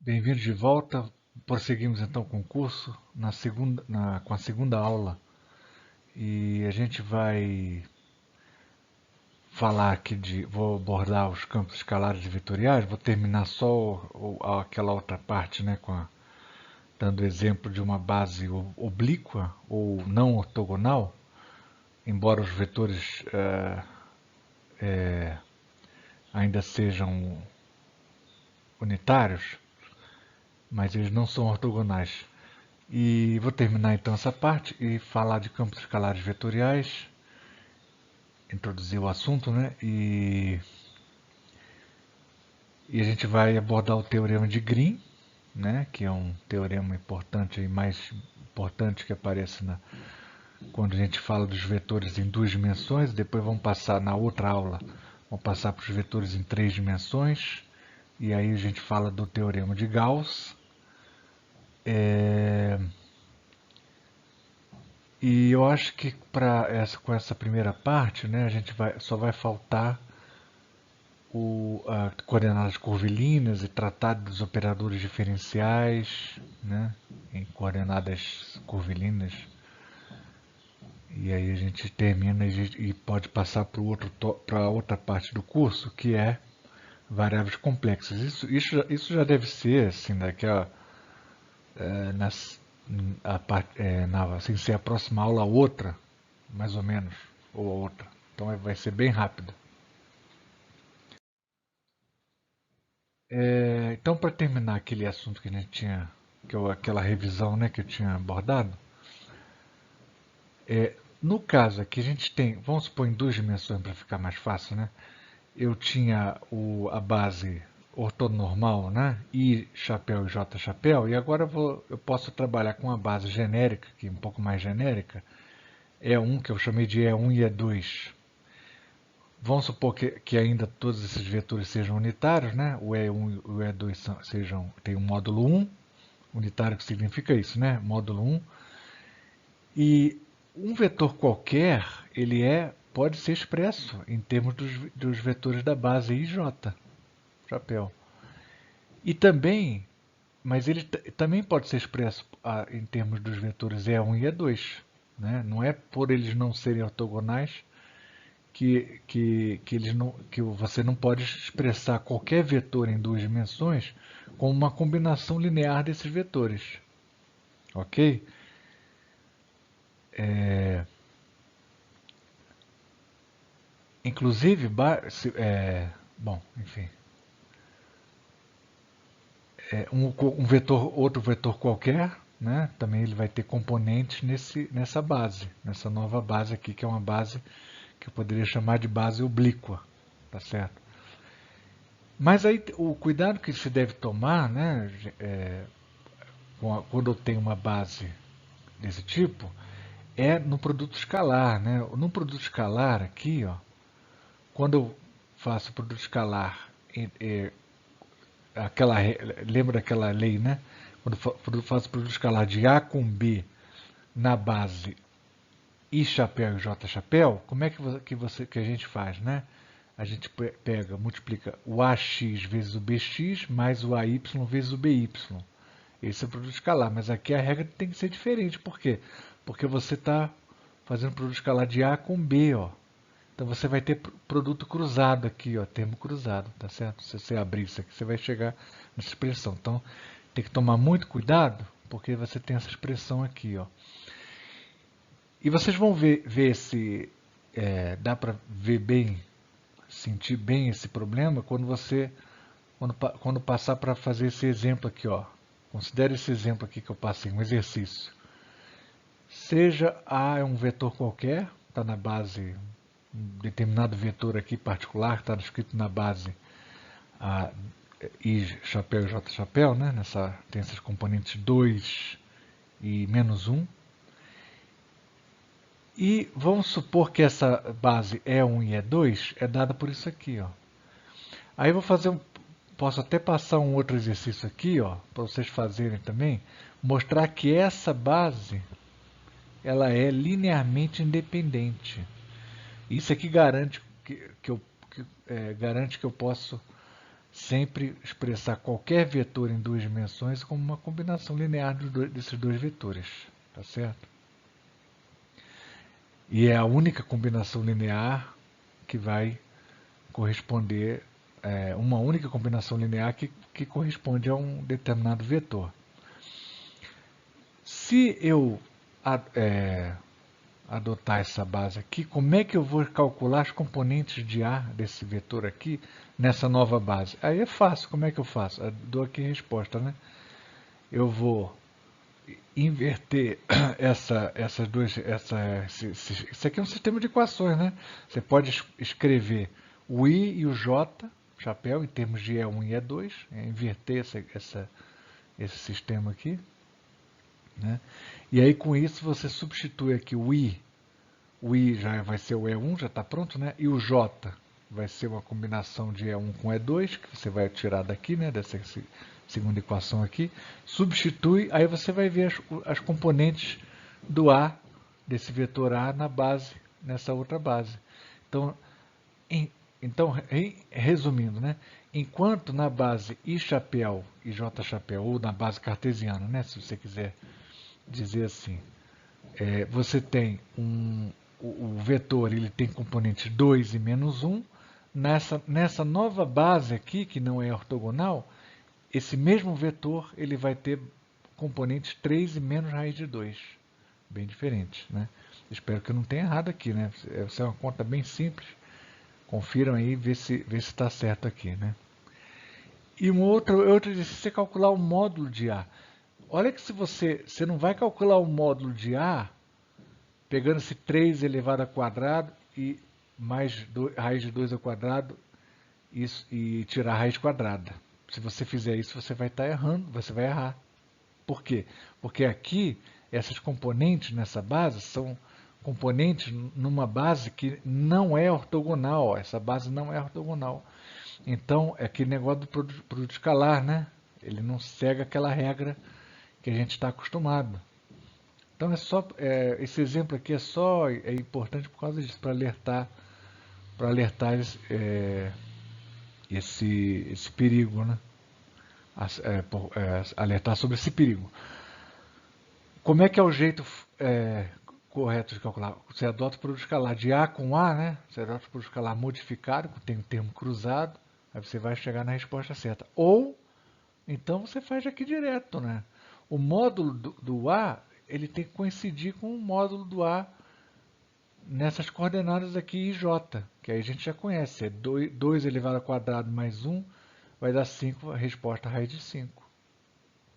Bem-vindos de volta. Prosseguimos então com o curso com a segunda aula e a gente vai falar aqui vou abordar os campos escalares e vetoriais. Vou terminar só aquela outra parte, né, dando exemplo de uma base oblíqua ou não ortogonal, embora os vetores ainda sejam unitários, mas eles não são ortogonais. E vou terminar então essa parte e falar de campos escalares vetoriais, introduzir o assunto, né? E a gente vai abordar o teorema de Green, né? Que é um teorema importante e mais importante que aparece quando a gente fala dos vetores em duas dimensões. Depois vamos passar na outra aula, vamos passar para os vetores em três dimensões. E aí a gente fala do teorema de Gauss. É, E eu acho que com essa primeira parte, né, só vai faltar coordenadas curvilíneas e tratar dos operadores diferenciais, né, em coordenadas curvilíneas. E aí a gente termina e pode passar para outra parte do curso, que é variáveis complexas. Isso já deve ser, assim, nas, sem ser a próxima aula, outra, mais ou menos, ou a outra. Então vai ser bem rápido. Então, para terminar aquele assunto que a gente tinha, aquela revisão, né, que eu tinha abordado, no caso aqui a gente tem, vamos supor em duas dimensões para ficar mais fácil, né? Eu tinha a base ortonormal, né? I chapéu e J chapéu, e agora eu posso trabalhar com a base genérica, que é um pouco mais genérica, E1, que eu chamei de E1 e E2. Vamos supor que ainda todos esses vetores sejam unitários, né? O E1 e o E2 tem um módulo 1, unitário que significa isso, né? Módulo 1. E um vetor qualquer, pode ser expresso em termos dos vetores da base I e J, chapéu. E também, mas ele também pode ser expresso em termos dos vetores E1 e E2. Né? Não é por eles não serem ortogonais que você não pode expressar qualquer vetor em duas dimensões com uma combinação linear desses vetores. Ok? Inclusive, bom, enfim, outro vetor qualquer, né? Também ele vai ter componentes nessa base, nessa nova base aqui, que é uma base que eu poderia chamar de base oblíqua, tá certo? Mas aí o cuidado que se deve tomar, né, quando eu tenho uma base desse tipo, é no produto escalar, né? No produto escalar aqui, ó, quando eu faço produto escalar, aquela, lembra daquela lei, né? Quando eu faço produto escalar de A com B na base I chapéu e J chapéu, como é que a gente faz, né? A gente multiplica o AX vezes o BX mais o AY vezes o BY. Esse é o produto escalar, mas aqui a regra tem que ser diferente. Por quê? Porque você está fazendo produto escalar de A com B, ó. Então você vai ter produto cruzado aqui, ó, termo cruzado, tá certo? Se você abrir isso aqui, você vai chegar nessa expressão. Então tem que tomar muito cuidado, porque você tem essa expressão aqui, ó. E vocês vão ver se dá para ver bem, sentir bem esse problema quando passar para fazer esse exemplo aqui, ó. Considere esse exemplo aqui que eu passei, um exercício. Seja A é um vetor qualquer, está na base, um determinado vetor aqui particular, está escrito na base a, I chapéu e J chapéu, né? Tem esses componentes 2 e menos 1. E vamos supor que essa base E1 e E2 é dada por isso aqui, ó. Aí eu posso até passar um outro exercício aqui, ó, para vocês fazerem também, mostrar que essa base ela é linearmente independente. Isso aqui garante que eu posso sempre expressar qualquer vetor em duas dimensões como uma combinação linear desses dois vetores, tá certo? E é a única combinação linear que vai corresponder, uma única combinação linear que corresponde a um determinado vetor. Se eu adotar essa base aqui, como é que eu vou calcular as componentes de A desse vetor aqui nessa nova base? Aí é fácil, como é que eu faço? Eu dou aqui a resposta, né? Eu vou inverter essas duas. Isso aqui é um sistema de equações, né? Você pode escrever o I e o J, chapéu, em termos de E1 e E2, inverter esse sistema aqui. Né? E aí com isso você substitui aqui o I já vai ser o E1, já está pronto, né? E o J vai ser uma combinação de E1 com E2, que você vai tirar daqui, né? Dessa segunda equação aqui. Substitui, aí você vai ver as componentes do A, desse vetor A, na base, nessa outra base. Então, resumindo, né? Enquanto na base I chapéu e J chapéu, ou na base cartesiana, né? Se você quiser dizer assim, você tem o vetor, ele tem componentes 2 e menos 1. Nessa nova base aqui, que não é ortogonal, esse mesmo vetor ele vai ter componentes 3 e menos raiz de 2. Bem diferente, né? Espero que eu não tenha errado aqui, né? Essa é uma conta bem simples. Confiram aí e vê se está certo aqui, né? E outro exercício é você calcular o módulo de A. Olha que se você não vai calcular o módulo de A pegando esse 3 elevado ao quadrado e mais raiz de 2 ao quadrado e tirar a raiz quadrada. Se você fizer isso, você vai estar errando, você vai errar. Por quê? Porque aqui, essas componentes nessa base são componentes numa base que não é ortogonal. Essa base não é ortogonal. Então, é aquele negócio do produto escalar, né? Ele não segue aquela regra que a gente está acostumado. Então, esse exemplo aqui é importante por causa disso, para alertar esse perigo, né? Alertar sobre esse perigo. Como é que é o jeito correto de calcular? Você adota o produto escalar de A com A, né? Você adota o produto escalar modificado, que tem um termo cruzado, aí você vai chegar na resposta certa. Ou, então, você faz aqui direto, né? O módulo do A, ele tem que coincidir com o módulo do A nessas coordenadas aqui J, que aí a gente já conhece. É 2 elevado ao quadrado mais 1 vai dar 5, a resposta raiz de 5.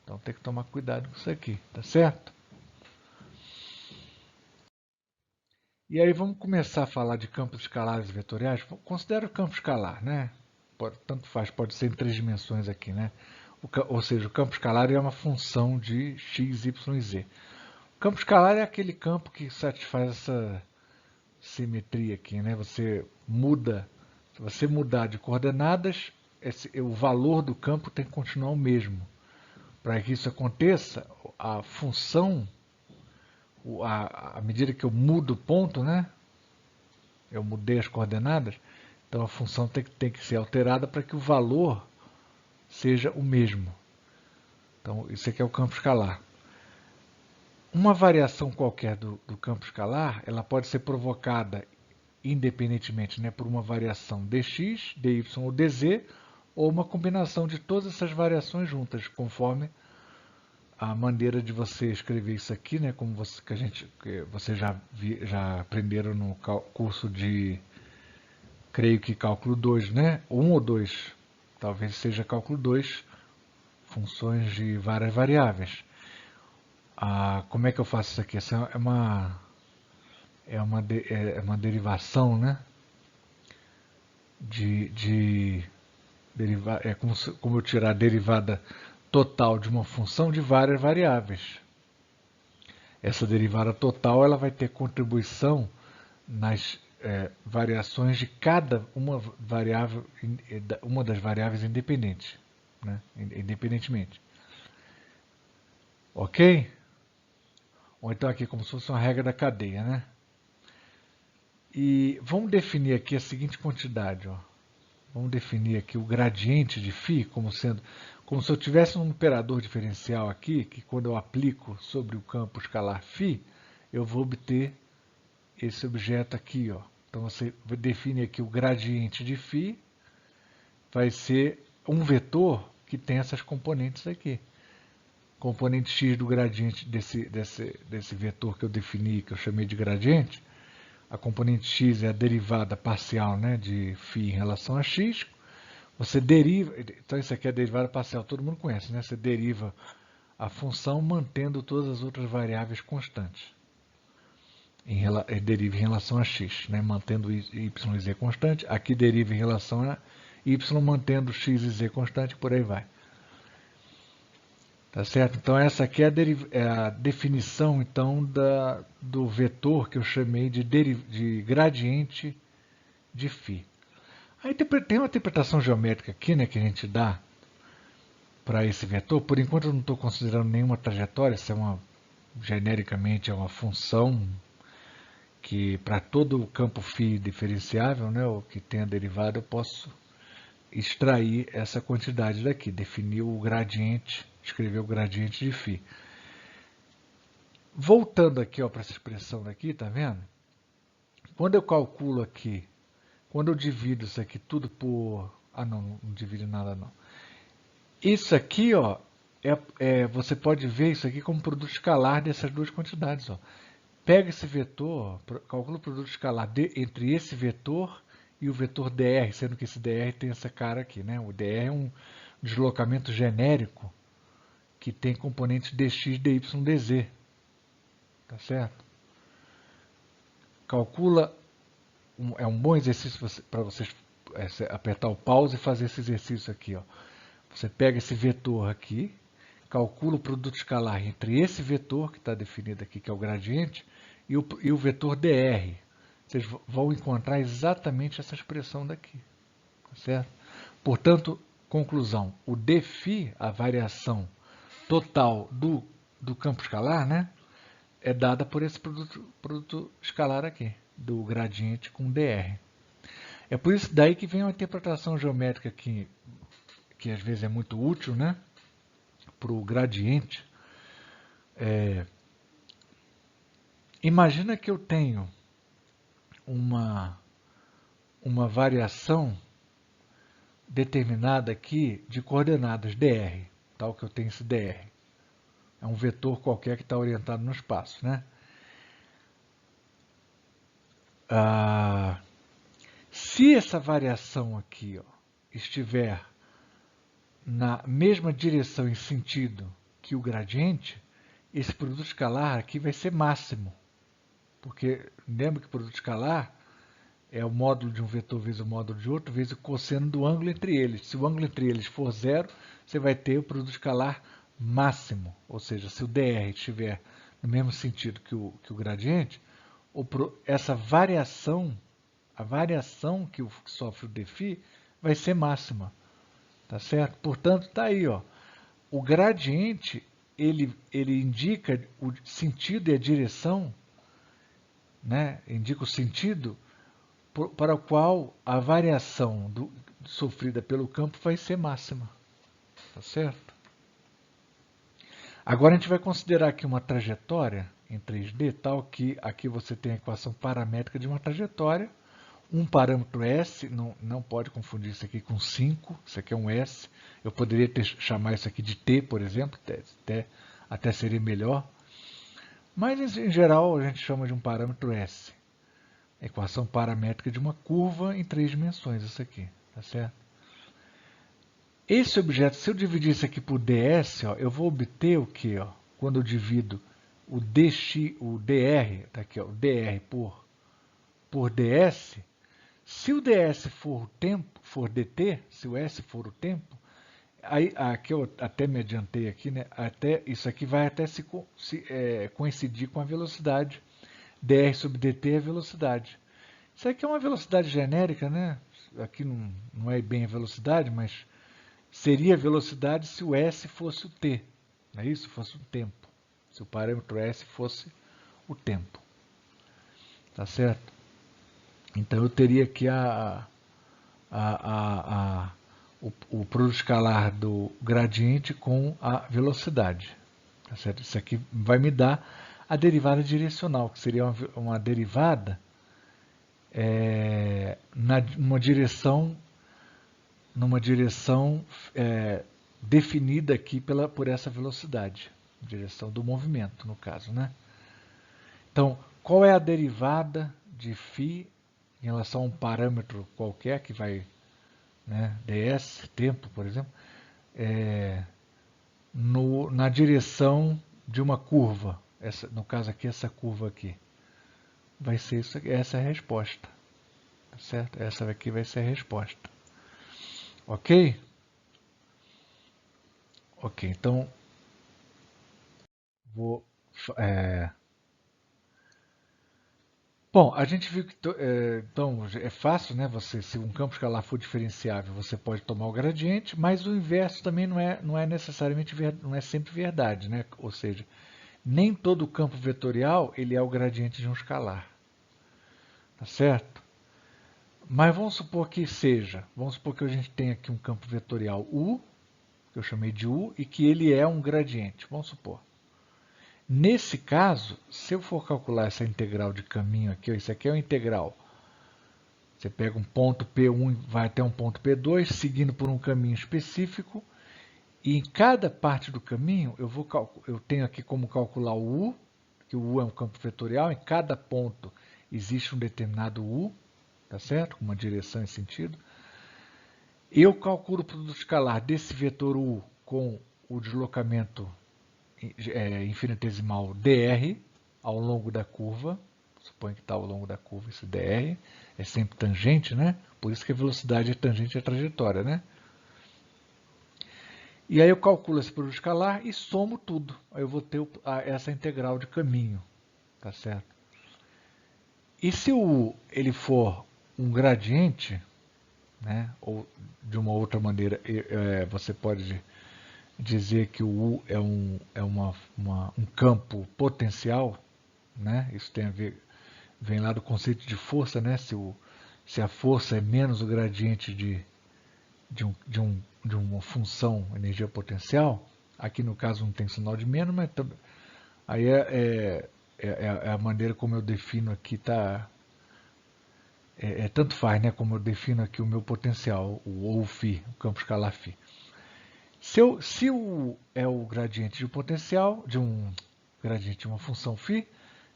Então tem que tomar cuidado com isso aqui, tá certo? E aí vamos começar a falar de campos escalares e vetoriais. Considera o campo escalar, né? Tanto faz, pode ser em 3 dimensões aqui, né? Ou seja, o campo escalar é uma função de x, y e z. O campo escalar é aquele campo que satisfaz essa simetria aqui, né? Se você mudar de coordenadas, o valor do campo tem que continuar o mesmo. Para que isso aconteça, a função, à medida que eu mudo o ponto, né? Eu mudei as coordenadas, então a função tem que ser alterada para que o valor seja o mesmo. Então, isso aqui é o campo escalar. Uma variação qualquer do campo escalar, ela pode ser provocada independentemente, né, por uma variação dx, dy ou dz, ou uma combinação de todas essas variações juntas, conforme a maneira de você escrever isso aqui, né, como você já aprenderam no curso de, creio que cálculo 2, né, 1 ou 2, talvez seja cálculo 2, funções de várias variáveis. Como é que eu faço isso aqui? Essa é uma derivação, né? É como eu tirar a derivada total de uma função de várias variáveis. Essa derivada total ela vai ter contribuição nas variações de cada uma das variáveis independentes, né? Independentemente. Ok? Ou então aqui como se fosse uma regra da cadeia, né? E vamos definir aqui a seguinte quantidade, ó. vamos definir aqui o gradiente de φ como sendo, como se eu tivesse um operador diferencial aqui, que quando eu aplico sobre o campo escalar φ, eu vou obter esse objeto aqui, ó. Então você define aqui o gradiente de φ, vai ser um vetor que tem essas componentes aqui. Componente x do gradiente desse vetor que eu defini, que eu chamei de gradiente. A componente x é a derivada parcial, né, de φ em relação a x. Você deriva, então isso aqui é a derivada parcial, todo mundo conhece, né? Você deriva a função mantendo todas as outras variáveis constantes. Deriva em relação a x, né? Mantendo y e z constante. Aqui deriva em relação a y, mantendo x e z constante, por aí vai. Tá certo? Então essa aqui é a definição então, do vetor que eu chamei de gradiente de φ. Aí tem uma interpretação geométrica aqui, né, que a gente dá para esse vetor. Por enquanto eu não estou considerando nenhuma trajetória, isso genericamente é uma função que para todo o campo φ diferenciável, né, o que tem a derivada, eu posso extrair essa quantidade daqui, definir o gradiente, escrever o gradiente de φ. Voltando aqui para essa expressão daqui, tá vendo? Quando eu calculo aqui, quando eu divido isso aqui tudo por... Ah, não divido nada não. Isso aqui, ó, você pode ver isso aqui como produto escalar dessas duas quantidades. Ó. Pega esse vetor, calcula o produto escalar entre esse vetor e o vetor dr, sendo que esse dr tem essa cara aqui, né? O dr é um deslocamento genérico que tem componentes dx, dy, dz. Tá certo? Calcula, é um bom exercício para vocês apertar o pause e fazer esse exercício aqui. Ó. Você pega esse vetor aqui, calcula o produto escalar entre esse vetor, que está definido aqui, que é o gradiente, e o vetor dr. Vocês vão encontrar exatamente essa expressão daqui. Tá certo? Portanto, conclusão, o dφ, a variação total do campo escalar, né, é dada por esse produto escalar aqui, do gradiente com dr. É por isso daí que vem uma interpretação geométrica que às vezes é muito útil, né, para o gradiente. Imagina que eu tenho uma variação determinada aqui de coordenadas dr, tal que eu tenho esse dr. É um vetor qualquer que está orientado no espaço, né? Se essa variação aqui, ó, estiver na mesma direção e sentido que o gradiente, esse produto escalar aqui vai ser máximo. Porque lembra que o produto escalar é o módulo de um vetor vezes o módulo de outro, vezes o cosseno do ângulo entre eles. Se o ângulo entre eles for zero, você vai ter o produto escalar máximo. Ou seja, se o dr estiver no mesmo sentido que o gradiente, essa variação, a variação que sofre o dφ, vai ser máxima. Tá certo? Portanto, está aí, ó. O gradiente, ele indica o sentido e a direção, né? Indica o sentido para o qual a variação sofrida pelo campo vai ser máxima. Tá certo? Agora a gente vai considerar aqui uma trajetória em 3D, tal que aqui você tem a equação paramétrica de uma trajetória, um parâmetro S, não pode confundir isso aqui com 5, isso aqui é um S, eu poderia chamar isso aqui de T, por exemplo, até seria melhor, mas em geral a gente chama de um parâmetro S. Equação paramétrica de uma curva em 3 dimensões, isso aqui, tá certo? Esse objeto, se eu dividir isso aqui por ds, ó, eu vou obter o quê? Ó? Quando eu divido o dr, tá aqui, ó, o dr por ds, se o ds for o tempo, for dt, se o s for o tempo, aí aqui eu até me adiantei aqui, né? Isso aqui vai até coincidir com a velocidade. dr sobre dt é a velocidade. Isso aqui é uma velocidade genérica, né? Aqui não é bem a velocidade, mas seria a velocidade se o s fosse o t, não é isso? Fosse o tempo. Se o parâmetro s fosse o tempo. Tá certo? Então eu teria aqui o produto escalar do gradiente com a velocidade. Tá certo? Isso aqui vai me dar a derivada direcional, que seria uma derivada numa direção definida aqui por essa velocidade, direção do movimento, no caso, né? Então, qual é a derivada de φ em relação a um parâmetro qualquer que vai, né, ds, tempo, por exemplo, na direção de uma curva, no caso aqui, essa curva aqui, vai ser isso aqui, essa é a resposta, tá certo? Essa aqui vai ser a resposta. Ok? Ok, então, vou... Bom, a gente viu que então é fácil, né? Se um campo escalar for diferenciável, você pode tomar o gradiente, mas o inverso também não é necessariamente não é sempre verdade, né? Ou seja, nem todo campo vetorial ele é o gradiente de um escalar, tá certo? Mas vamos supor que seja, vamos supor que a gente tem aqui um campo vetorial U, que eu chamei de U, e que ele é um gradiente, vamos supor. Nesse caso, se eu for calcular essa integral de caminho aqui, isso aqui é uma integral. Você pega um ponto P1 e vai até um ponto P2, seguindo por um caminho específico, e em cada parte do caminho eu tenho aqui como calcular o U, que o U é um campo vetorial, em cada ponto existe um determinado U, tá certo? Com uma direção e sentido. Eu calculo o produto escalar desse vetor U com o deslocamento infinitesimal dr ao longo da curva. Suponho que está ao longo da curva esse dr. É sempre tangente, né? Por isso que a velocidade é tangente à trajetória, né? E aí eu calculo esse produto escalar e somo tudo. Aí eu vou ter essa integral de caminho, tá certo? E se o U ele for um gradiente, né? Ou de uma outra maneira, você pode dizer que o U é um campo potencial, né? Isso tem a ver, vem lá do conceito de força, né? Se a força é menos o gradiente de uma função energia potencial, aqui no caso não tem sinal de menos, mas aí é a maneira como eu defino aqui, tá? Tanto faz, né? Como eu defino aqui o meu potencial, ou o φ, o campo escalar φ. Se o é o gradiente de potencial, de um gradiente de uma função φ,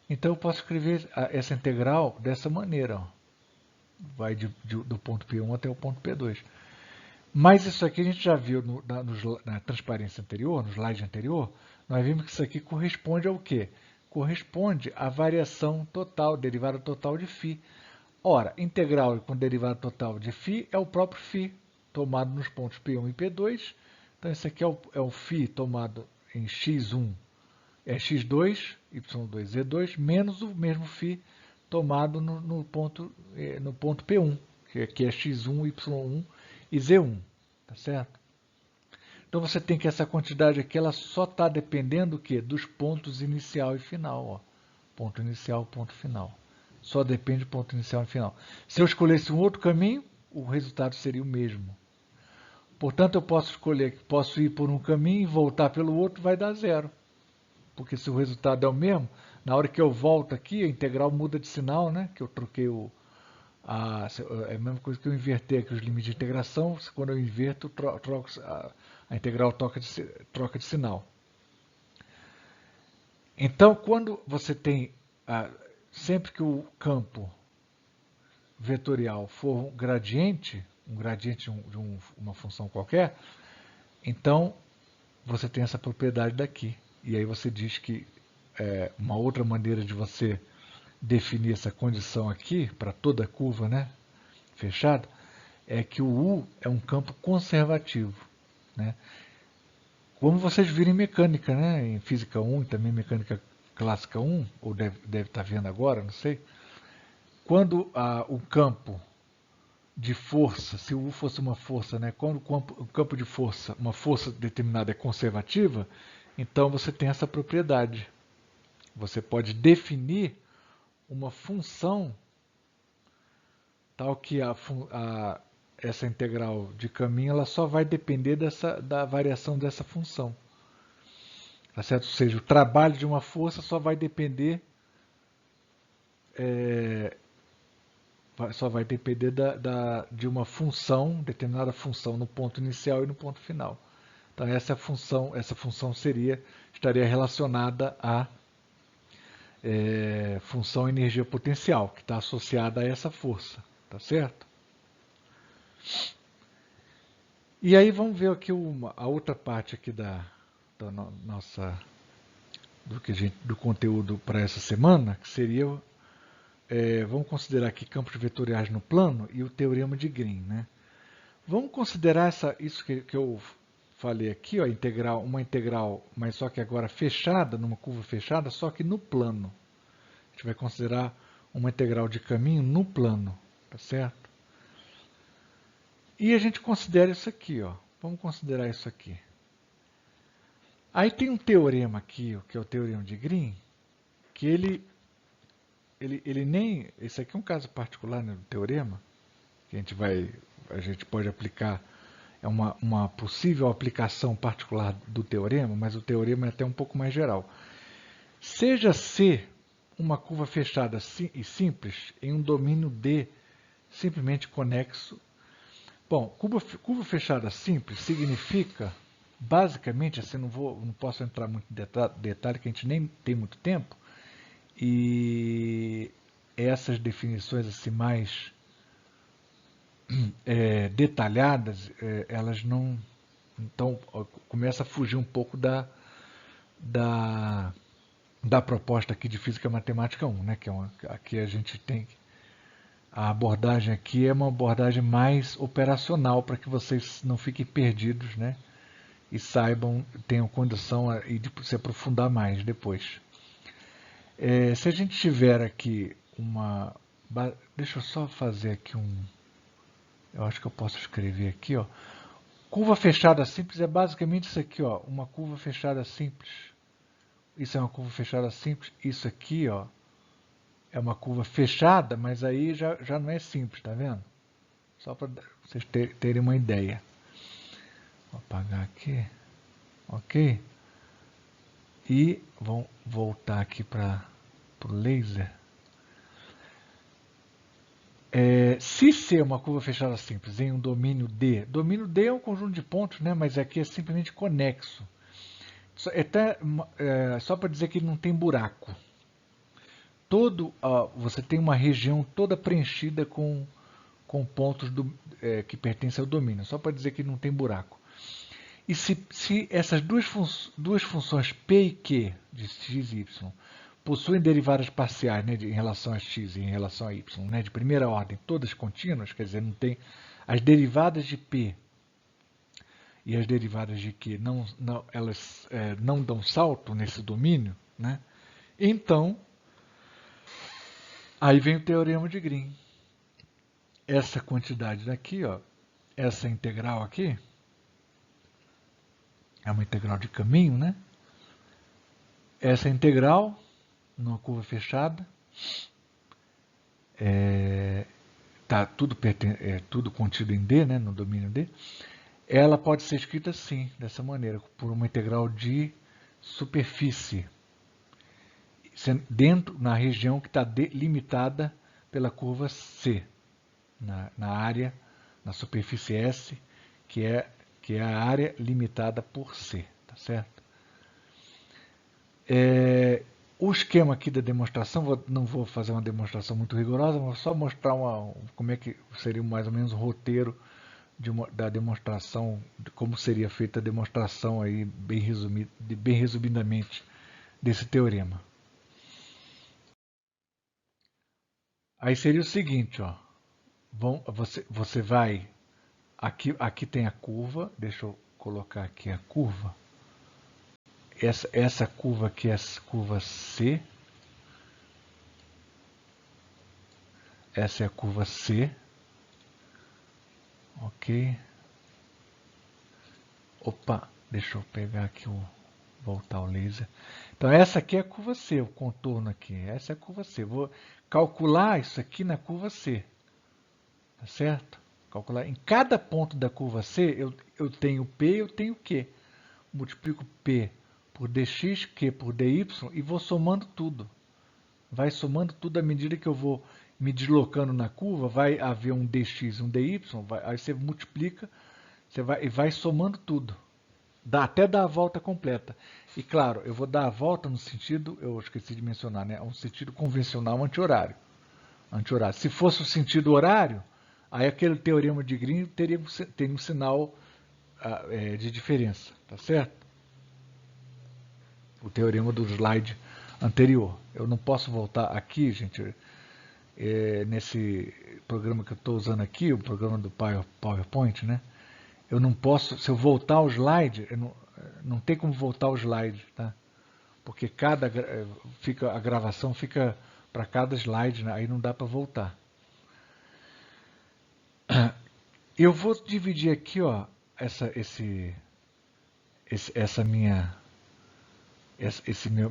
então eu posso escrever essa integral dessa maneira. Ó. Vai do ponto P1 até o ponto P2. Mas isso aqui a gente já viu na transparência anterior, no slide anterior, nós vimos que isso aqui corresponde ao quê? Corresponde à variação total, derivada total de φ. Ora, integral com derivada total de φ é o próprio φ, tomado nos pontos P1 e P2. Então, esse aqui é o φ tomado em x1, é x2, y2, z2, menos o mesmo φ tomado no ponto P1, que aqui é x1, y1 e z1. Tá certo? Então, você tem que essa quantidade aqui ela só está dependendo do quê? Dos pontos inicial e final. Ó. Ponto inicial, ponto final. Só depende do ponto inicial e final. Se eu escolhesse um outro caminho, o resultado seria o mesmo. Portanto, eu posso ir por um caminho e voltar pelo outro, vai dar zero. Porque se o resultado é o mesmo, na hora que eu volto aqui, a integral muda de sinal, né? Que eu troquei é a mesma coisa que eu inverter aqui os limites de integração. Quando eu inverto, a integral troca de sinal. Então, quando você tem, sempre que o campo vetorial for um gradiente de uma função qualquer, então você tem essa propriedade daqui. E aí você diz que uma outra maneira de você definir essa condição aqui, para toda a curva, né, fechada, é que o U é um campo conservativo. Né? Como vocês viram em mecânica, né, em física 1 e também mecânica clássica 1, ou deve estar vendo agora, não sei, quando o campo de força, se o U fosse uma força, né, quando o campo de força, uma força determinada é conservativa, então você tem essa propriedade. Você pode definir uma função tal que essa integral de caminho ela só vai depender da variação dessa função. Tá certo? Ou seja, o trabalho de uma força só vai depender de uma função, determinada função no ponto inicial e no ponto final. Então essa função estaria relacionada à função energia potencial, que está associada a essa força, tá certo? E aí vamos ver aqui a outra parte aqui do conteúdo para essa semana, que seria, vamos considerar aqui campos vetoriais no plano e o teorema de Green, né? Vamos considerar isso que eu falei aqui, ó, uma integral, mas só que agora fechada, numa curva fechada, só que no plano. A gente vai considerar uma integral de caminho no plano, tá certo? E a gente considera isso aqui, ó. Vamos considerar isso aqui. Aí tem um teorema aqui, que é o teorema de Green, que ele nem... Esse aqui é um caso particular, né, do teorema, que a gente pode aplicar, é uma possível aplicação particular do teorema, mas o teorema é até um pouco mais geral. Seja C uma curva fechada e simples em um domínio D simplesmente conexo. Bom, curva fechada simples significa, basicamente, assim, não posso entrar muito em detalhe, que a gente nem tem muito tempo, e essas definições assim mais detalhadas, elas não... Então, começa a fugir um pouco da proposta aqui de Física Matemática 1, né, que aqui a gente tem... A abordagem aqui é uma abordagem mais operacional, para que vocês não fiquem perdidos, né, e saibam, tenham condição de se aprofundar mais depois. Se a gente tiver aqui uma... Deixa eu só fazer aqui eu acho que eu posso escrever aqui, ó. Curva fechada simples é basicamente isso aqui, ó, uma curva fechada simples. Isso é uma curva fechada simples. Isso aqui, ó, é uma curva fechada, mas aí já não é simples, tá vendo? Só para vocês terem uma ideia. Vou apagar aqui. Ok? E vamos voltar aqui para o laser. Se C é uma curva fechada simples em um domínio D é um conjunto de pontos, né, mas aqui é simplesmente conexo. Só para dizer que não tem buraco. Você tem uma região toda preenchida com pontos que pertencem ao domínio, só para dizer que não tem buraco. E se essas duas funções P e Q, de x e y, possuem derivadas parciais, né, em relação a x e em relação a y, né, de primeira ordem, todas contínuas, quer dizer, não tem as derivadas de P e as derivadas de Q, elas não dão salto nesse domínio, né? Então, aí vem o teorema de Green. Essa quantidade daqui, ó, essa integral aqui, é uma integral de caminho, né? Essa integral, numa curva fechada, tá tudo contido em D, né, no domínio D, ela pode ser escrita assim, dessa maneira, por uma integral de superfície, na região que está delimitada pela curva C, na área, na superfície S, que é a área limitada por C, tá certo? O esquema aqui da demonstração, não vou fazer uma demonstração muito rigorosa, vou só mostrar como é que seria mais ou menos o roteiro da demonstração, de como seria feita a demonstração aí, bem resumidamente, desse teorema. Aí seria o seguinte, ó, você vai, aqui tem a curva, deixa eu colocar aqui a curva, essa curva aqui é a curva C, essa é a curva C, ok? Opa, deixa eu pegar aqui voltar o laser. Então essa aqui é a curva C, o contorno aqui, essa é a curva C. Vou calcular isso aqui na curva C, tá certo? calcular. Em cada ponto da curva C, eu tenho P e eu tenho Q. Multiplico P por dx, Q por dy e vou somando tudo. Vai somando tudo à medida que eu vou me deslocando na curva, vai haver um dx e um dy, aí você multiplica e vai somando tudo. Até dar a volta completa. E claro, eu vou dar a volta no sentido, eu esqueci de mencionar, né? Um sentido convencional anti-horário. Se fosse o sentido horário, aí aquele teorema de Green teria um sinal de diferença, tá certo? O teorema do slide anterior. Eu não posso voltar aqui, gente, nesse programa que eu estou usando aqui, o programa do PowerPoint, né? Eu não posso, se eu voltar o slide, não tem como voltar o slide, tá? Porque a gravação fica para cada slide, né? Aí não dá para voltar. Eu vou dividir aqui, ó,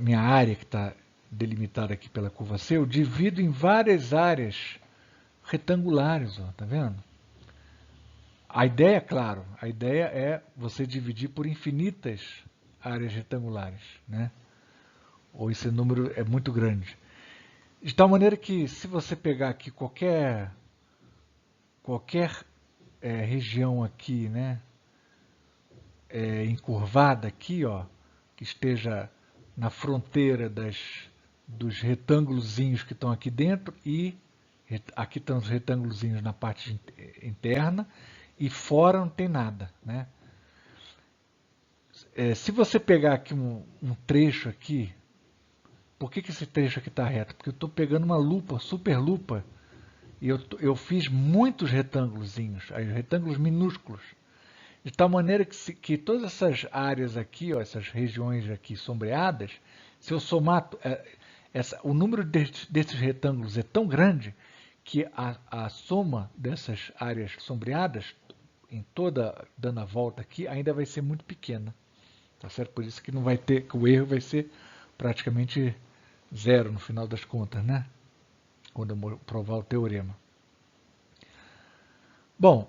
minha área que está delimitada aqui pela curva C, eu divido em várias áreas retangulares, ó, tá vendo? A ideia, claro, a ideia é você dividir por infinitas áreas retangulares, né? Ou esse número é muito grande. De tal maneira que, se você pegar aqui qualquer região aqui, né, encurvada aqui, ó, que esteja na fronteira dos retângulozinhos que estão aqui dentro e aqui estão os retângulozinhos na parte interna e fora não tem nada, né? Se você pegar aqui um trecho aqui, por que esse trecho aqui está reto? Porque eu estou pegando uma lupa, super lupa, e eu fiz muitos retângulozinhos, retângulos minúsculos, de tal maneira que todas essas áreas aqui, ó, essas regiões aqui sombreadas, se eu somar, o número desses retângulos é tão grande que a soma dessas áreas sombreadas, em toda, dando a volta aqui, ainda vai ser muito pequena. Tá certo? Por isso que não vai ter, que o erro vai ser praticamente zero no final das contas, né? Quando eu provar o teorema. Bom,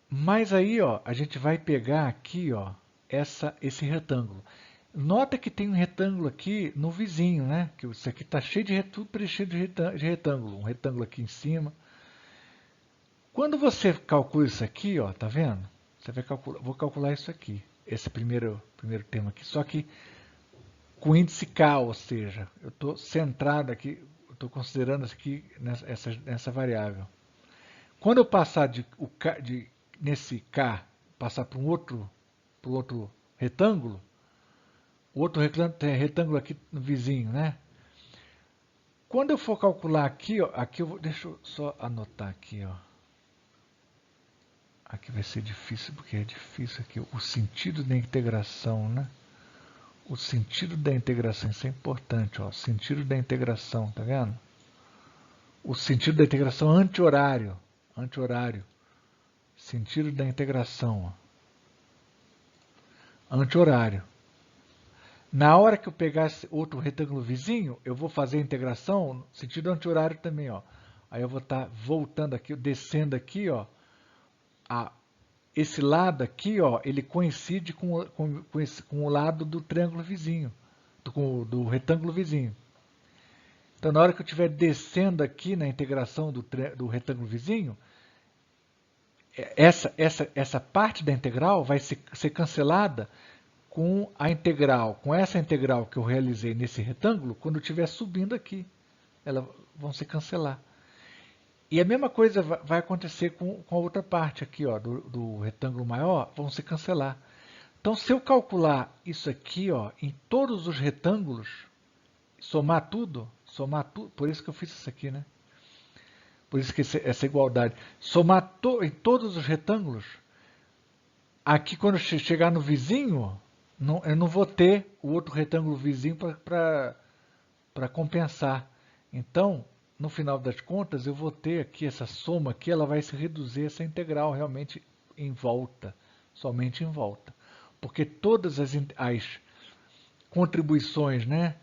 mas aí, ó, a gente vai pegar aqui, ó, esse retângulo. Nota que tem um retângulo aqui no vizinho, né? Que isso aqui está cheio de tudo preenchido de retângulo. Um retângulo aqui em cima. Quando você calcula isso aqui, ó, tá vendo? Você vai calcular, vou calcular isso aqui, esse primeiro termo aqui, só que com índice K, ou seja, eu estou centrado aqui, estou considerando isso aqui nessa variável. Quando eu passar nesse K, passar para um outro retângulo, o outro retângulo aqui no vizinho, né? Quando eu for calcular aqui, ó, deixa eu só anotar aqui, ó. Aqui vai ser difícil, porque é difícil aqui o sentido da integração, né? O sentido da integração, isso é importante, ó. O sentido da integração, tá vendo? O sentido da integração anti-horário. Sentido da integração, ó. Anti-horário. Na hora que eu pegar esse outro retângulo vizinho, eu vou fazer a integração no sentido anti-horário também, ó. Aí eu vou estar voltando aqui, descendo aqui, ó. Esse lado aqui, ó, ele coincide com o lado do triângulo vizinho, do retângulo vizinho. Então, na hora que eu estiver descendo aqui na integração do retângulo vizinho, essa parte da integral vai ser cancelada com essa integral que eu realizei nesse retângulo, quando eu estiver subindo aqui. Elas vão se cancelar. E a mesma coisa vai acontecer com a outra parte aqui, ó, do retângulo maior, vão se cancelar. Então, se eu calcular isso aqui, ó, em todos os retângulos, somar tudo, por isso que eu fiz isso aqui, né? Por isso que essa igualdade. Somar em todos os retângulos, aqui quando eu chegar no vizinho, eu não vou ter o outro retângulo vizinho para compensar. Então, no final das contas, eu vou ter aqui essa soma aqui, ela vai se reduzir essa integral realmente em volta, somente em volta. Porque todas as contribuições, né,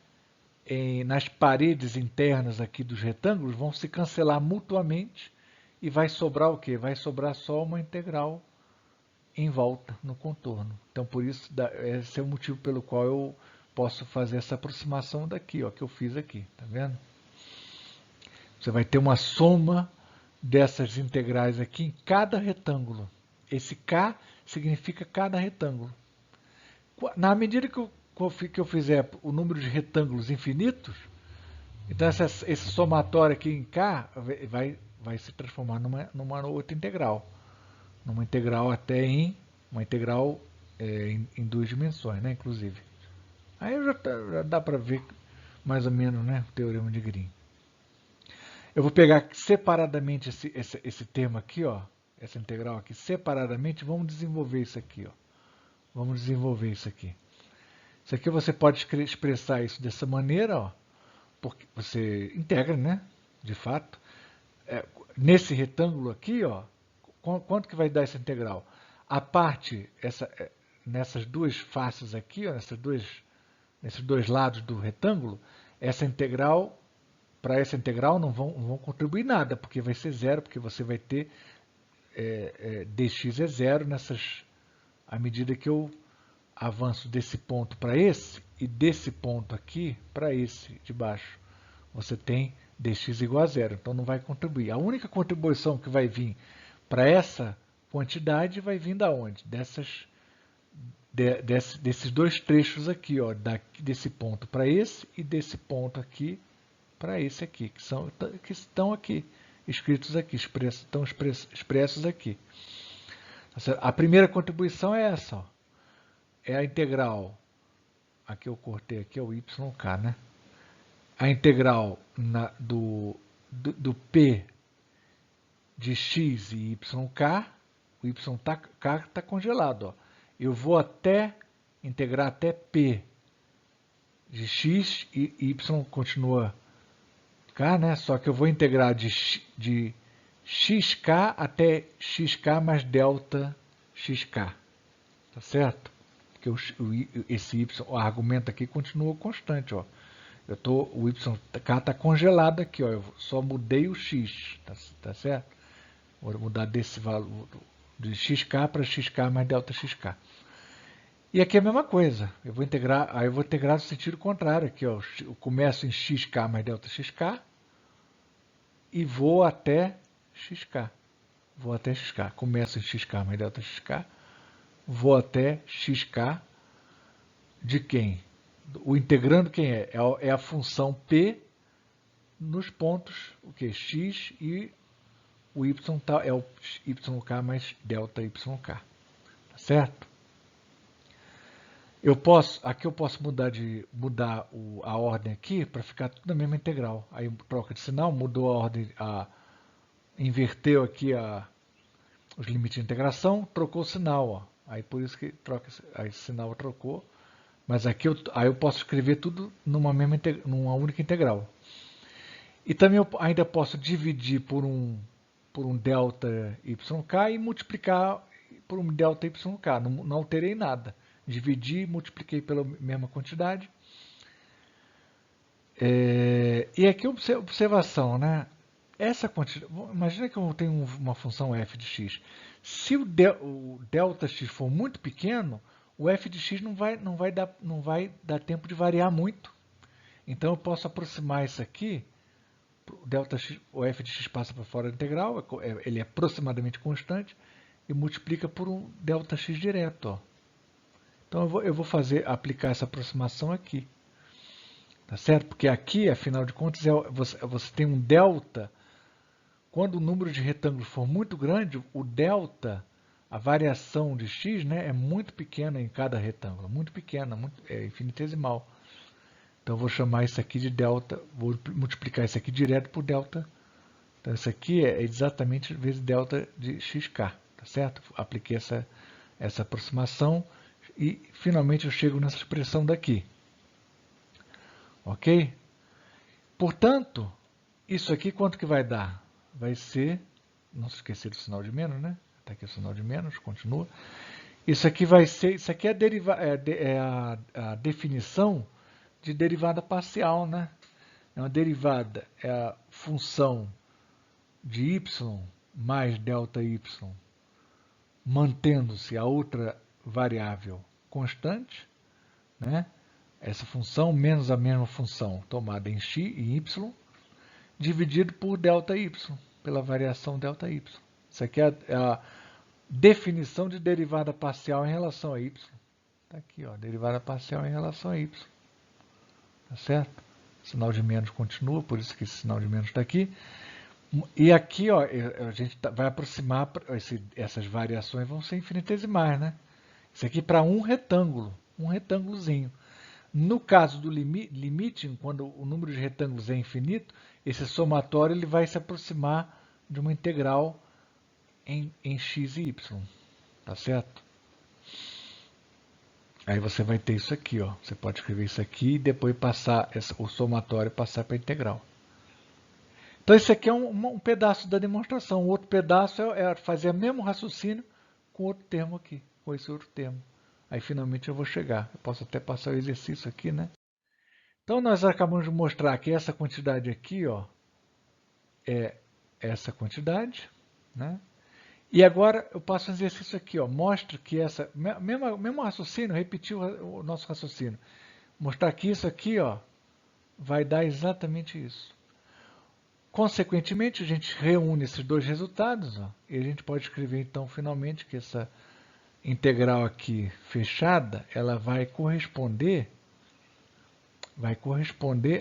nas paredes internas aqui dos retângulos vão se cancelar mutuamente e vai sobrar o quê? Vai sobrar só uma integral em volta no contorno. Então, por isso, esse é o motivo pelo qual eu posso fazer essa aproximação daqui, ó, que eu fiz aqui, tá vendo? Você vai ter uma soma dessas integrais aqui em cada retângulo. Esse K significa cada retângulo. Na medida que eu fizer o número de retângulos infinitos, então esse somatório aqui em K vai se transformar numa outra integral. Numa integral até em uma integral em duas dimensões, né, inclusive. Aí já dá para ver mais ou menos, né, o teorema de Green. Eu vou pegar separadamente esse termo aqui, ó, essa integral aqui, separadamente, vamos desenvolver isso aqui, ó. Vamos desenvolver isso aqui. Isso aqui você pode expressar isso dessa maneira, ó, porque você integra, né, de fato. Nesse retângulo aqui, ó, quanto que vai dar essa integral? A parte, nessas duas faces aqui, ó, nesses dois lados do retângulo, essa integral, para essa integral não vão contribuir nada, porque vai ser zero, porque você vai ter dx é zero à medida que eu avanço desse ponto para esse e desse ponto aqui para esse de baixo. Você tem dx igual a zero, então não vai contribuir. A única contribuição que vai vir para essa quantidade vai vir da onde? Desses dois trechos aqui, ó, desse ponto para esse e desse ponto aqui para esse aqui, que estão aqui, escritos aqui, estão expressos aqui. A primeira contribuição é essa, ó, é a integral, aqui eu cortei aqui, é o yk, né? A integral do P de x e yk, o yk está congelado, ó. Eu vou integrar até P de x e y continua k, né? Só que eu vou integrar de xk até xk mais delta xk, tá certo? Porque esse y, o argumento aqui continua constante, ó. O yk está congelado aqui, ó. Eu só mudei o x, tá certo? Vou mudar desse valor de xk para xk mais delta xk. E aqui é a mesma coisa. Eu vou integrar no sentido contrário aqui, ó. Eu começo em xk mais delta xk e vou até xk. Começo em xk mais delta xk, vou até xk de quem? O integrando quem é? É a função P nos pontos, o que? X e o y é o yk mais delta yk. Tá certo? Aqui eu posso mudar a ordem aqui para ficar tudo na mesma integral. Aí troca de sinal, mudou a ordem, inverteu aqui os limites de integração, trocou o sinal, ó. Aí por isso que aí esse sinal trocou. Mas aqui aí eu posso escrever tudo numa única integral. E também eu ainda posso dividir por um delta yk e multiplicar por um delta yk. Não alterei nada. Dividi, multipliquei pela mesma quantidade. E aqui observação, né? Essa quantidade, imagina que eu tenho uma função f de x. Se o delta x for muito pequeno, o f de x não vai dar tempo de variar muito. Então eu posso aproximar isso aqui, o f de x passa para fora da integral, ele é aproximadamente constante, e multiplica por um delta x direto, ó. Então eu vou aplicar essa aproximação aqui. Tá certo? Porque aqui, afinal de contas, você tem um delta. Quando o número de retângulos for muito grande, o delta, a variação de x, né, é muito pequena em cada retângulo. Muito pequena, é infinitesimal. Então eu vou chamar isso aqui de delta, vou multiplicar isso aqui direto por delta. Então isso aqui é exatamente vezes delta de xk. Tá certo? Apliquei essa aproximação. E, finalmente, eu chego nessa expressão daqui. Ok? Portanto, isso aqui quanto que vai dar? Vai ser, não se esquecer do sinal de menos, né? Está aqui o sinal de menos, continua. Isso aqui é a definição de derivada parcial, né? É uma derivada, é a função de y mais ΔY, mantendo-se a outra variável constante, né? Essa função menos a mesma função tomada em x e y, dividido por ΔY, pela variação ΔY. Isso aqui é a definição de derivada parcial em relação a y. Está aqui, ó, derivada parcial em relação a y. Tá certo? O sinal de menos continua, por isso que esse sinal de menos está aqui. E aqui, ó, a gente vai aproximar, essas variações vão ser infinitesimais, né? Isso aqui para um retângulozinho. No caso do limite, quando o número de retângulos é infinito, esse somatório ele vai se aproximar de uma integral em x e y. Tá certo? Aí você vai ter isso aqui, ó. Você pode escrever isso aqui e depois passar o somatório passar para a integral. Então, esse aqui é um pedaço da demonstração. O outro pedaço é fazer o mesmo raciocínio com outro termo aqui, com esse outro termo. Aí, finalmente, eu vou chegar. Eu posso até passar o exercício aqui, né? Então, nós acabamos de mostrar que essa quantidade aqui, ó, é essa quantidade, né? E agora eu passo um exercício aqui, ó, mostro que essa, mesmo raciocínio, repetir o nosso raciocínio, mostrar que isso aqui, ó, vai dar exatamente isso. Consequentemente, a gente reúne esses dois resultados, ó, e a gente pode escrever, então, finalmente, que essa integral aqui fechada, ela vai corresponder,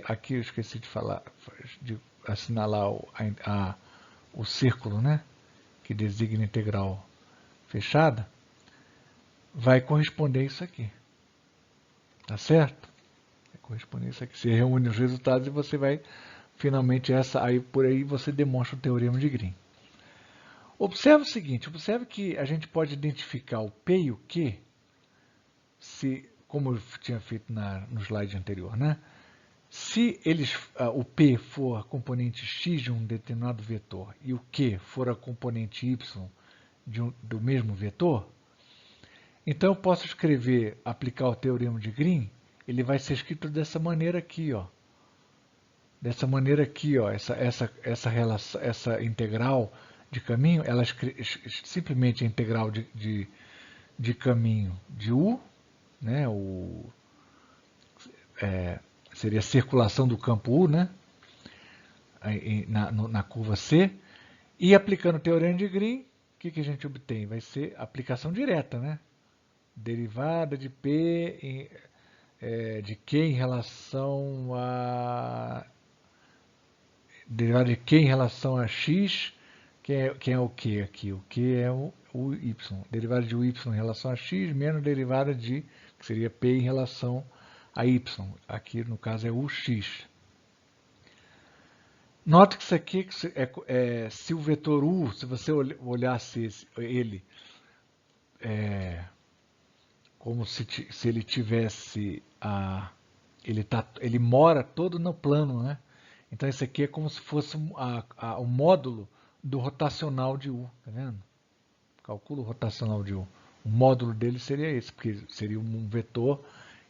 aqui eu esqueci de falar, de assinalar o círculo, né, que designa integral fechada, vai corresponder a isso aqui. Tá certo? Vai corresponder a isso aqui. Você reúne os resultados e você vai, finalmente, por aí você demonstra o teorema de Green. Observe o seguinte, observe que a gente pode identificar o P e o Q, como eu tinha feito no slide anterior, né? Se o P for a componente x de um determinado vetor e o Q for a componente y do mesmo vetor, então eu posso aplicar o teorema de Green, ele vai ser escrito dessa maneira aqui, ó. Dessa maneira aqui, ó, essa integral de caminho, ela simplesmente a integral de caminho de U, né, seria a circulação do campo U, né, na curva C, e aplicando o teorema de Green, o que a gente obtém? Vai ser aplicação direta, né? Derivada de P de Q em relação a derivada de Q em relação a x, que é o Q aqui? O Q é o y. Derivada de y em relação a x menos derivada que seria P em relação a y. Aqui, no caso, é ux. Note que isso aqui, se o vetor u, se você olhasse ele como se ele tivesse ele mora todo no plano, né? Então esse aqui é como se fosse o módulo do rotacional de U, tá vendo? Calcula o rotacional de U. O módulo dele seria esse, porque seria um vetor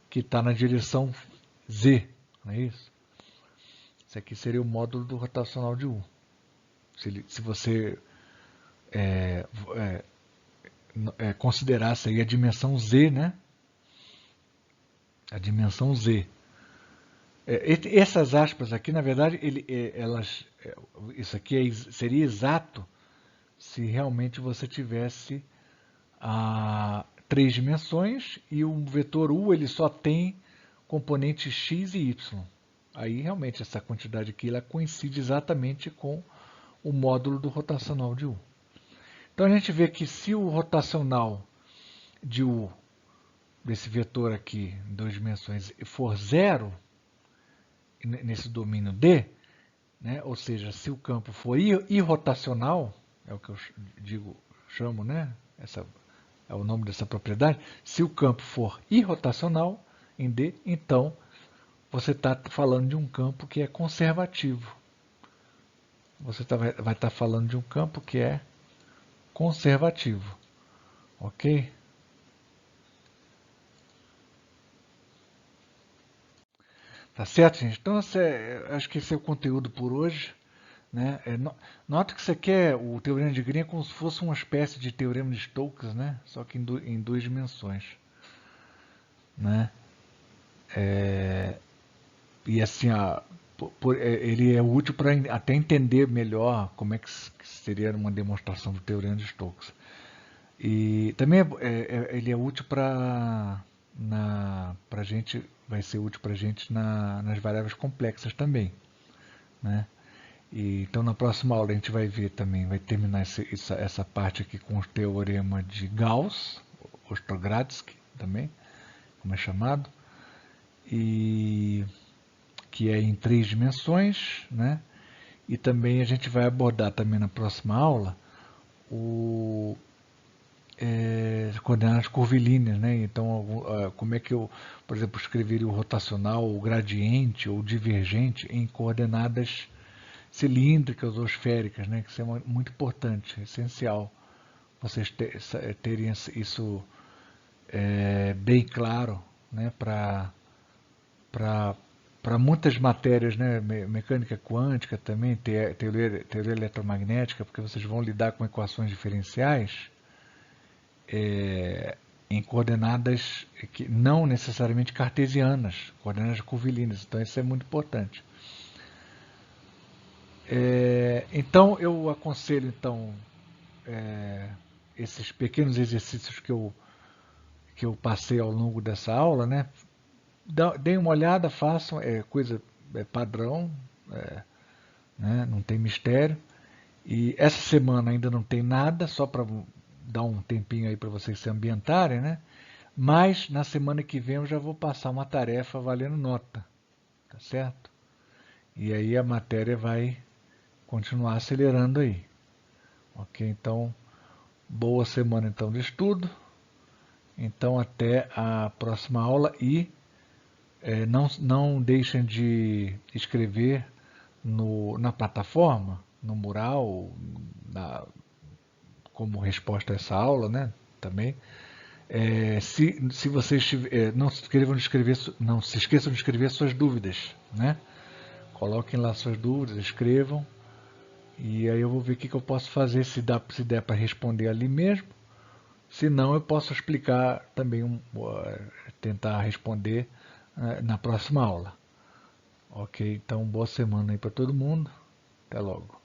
que está na direção Z, não é isso? Esse aqui seria o módulo do rotacional de U. Se você considerasse aí a dimensão Z, né? A dimensão Z. Essas aspas aqui, na verdade, isso aqui seria exato se realmente você tivesse 3 dimensões e o vetor U ele só tem componentes x e y. Aí realmente essa quantidade aqui ela coincide exatamente com o módulo do rotacional de U. Então a gente vê que se o rotacional de U, desse vetor aqui, em 2 dimensões, for zero, nesse domínio D, né, ou seja, se o campo for irrotacional, é o que eu chamo, né, é o nome dessa propriedade, se o campo for irrotacional em D, então você está falando de um campo que é conservativo. Você vai estar falando de um campo que é conservativo. Ok? Tá certo, gente? Então, acho que esse é o conteúdo por hoje, né? Nota que isso aqui o teorema de Green é como se fosse uma espécie de teorema de Stokes, né? Só que em duas dimensões, né? E assim, ele é útil para até entender melhor como é que seria uma demonstração do teorema de Stokes. E também ele é útil para gente, vai ser útil para a gente nas variáveis complexas também, né? Então na próxima aula a gente vai ver também, vai terminar essa parte aqui com o teorema de Gauss, Ostogradsky também, como é chamado, e que é em 3 dimensões, né? E também a gente vai abordar também na próxima aula o coordenadas curvilíneas, né? Então, como é que eu, por exemplo, escreveria o rotacional, o gradiente ou divergente em coordenadas cilíndricas ou esféricas, né? Que isso é muito importante, essencial vocês terem isso bem claro, né? Para muitas matérias, né? Mecânica quântica também, teoria eletromagnética, porque vocês vão lidar com equações diferenciais em coordenadas que não necessariamente cartesianas, coordenadas curvilíneas. Então isso é muito importante. Então eu aconselho então esses pequenos exercícios que eu passei ao longo dessa aula, né? Deem uma olhada, façam, coisa padrão, né? Não tem mistério. E essa semana ainda não tem nada, só para dar um tempinho aí para vocês se ambientarem, né? Mas na semana que vem eu já vou passar uma tarefa valendo nota, tá certo? E aí a matéria vai continuar acelerando aí. Ok? Então, boa semana então de estudo. Então até a próxima aula e não deixem de escrever na plataforma, no mural, como resposta a essa aula, né? Também. Se vocês não se esqueçam de escrever suas dúvidas, né? Coloquem lá suas dúvidas, escrevam, e aí eu vou ver o que eu posso fazer, se der para responder ali mesmo. Se não, eu posso explicar também, tentar responder na próxima aula. Ok? Então, boa semana aí para todo mundo. Até logo.